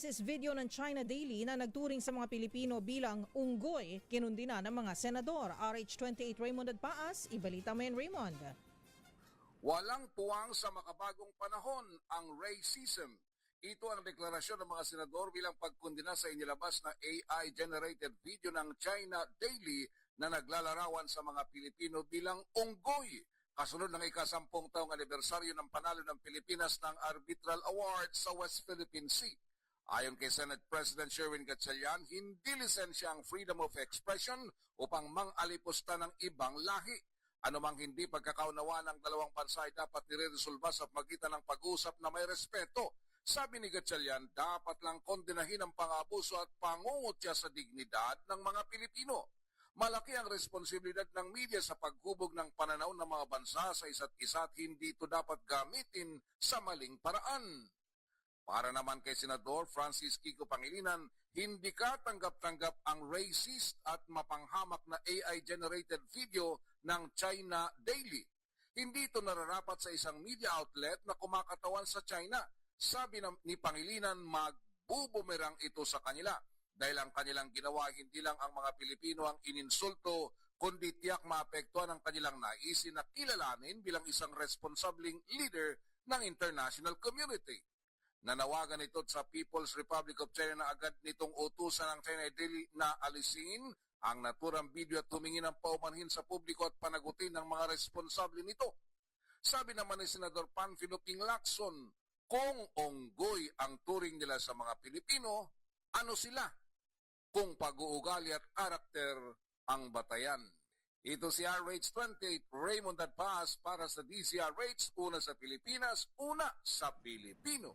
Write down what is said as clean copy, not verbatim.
racist video ng China Daily na nagturing sa mga Pilipino bilang unggoy, kinundi na ng mga senador. RH28 Raymond Adpaas, ibalita mo yan, Raymond. Walang puwang sa makabagong panahon ang racism. Ito ang deklarasyon ng mga senador bilang pagkundina sa inilabas na AI-generated video ng China Daily na naglalarawan sa mga Pilipino bilang unggoy. Kasunod ng ika-10 taong anibersaryo ng panalo ng Pilipinas ng Arbitral Award sa West Philippine Sea. Ayon kay Senate President Sherwin Gatchalian, hindi lisensya ang freedom of expression upang mang-alipusta ng ibang lahi. Anumang hindi pagkakaunawa ng dalawang bansa ay dapat nire-resolba sa pagitan ng pag-usap na may respeto. Sabi ni Gatchalian, dapat lang kondenahin ang pang-abuso at pangungutya sa dignidad ng mga Pilipino. Malaki ang responsibilidad ng media sa paghubog ng pananaw ng mga bansa sa isa't isa at hindi ito dapat gamitin sa maling paraan. Para naman kay Senador Francis Kiko Pangilinan, hindi katanggap-tanggap ang racist at mapanghamak na AI-generated video ng China Daily. Hindi ito nararapat sa isang media outlet na kumakatawan sa China. Sabi ni Pangilinan, magbubumerang ito sa kanila. Dahil ang kanilang ginawa, hindi lang ang mga Pilipino ang ininsulto, kundi tiyak maapektuhan ang kanilang naisin na kilalanin bilang isang responsabling leader ng international community. Nanawagan ito sa People's Republic of China na agad nitong utusan ng China Daily na alisin ang naturang video at tumingin ng paumanhin sa publiko at panagutin ng mga responsable nito. Sabi naman ni Senador Panfilo Ping Lacson, kung unggoy ang turing nila sa mga Pilipino, ano sila? Kung pag-uugali at karakter ang batayan. Ito si RH28 Raymond Adpaas para sa DZRH, una sa Pilipinas, una sa Pilipino.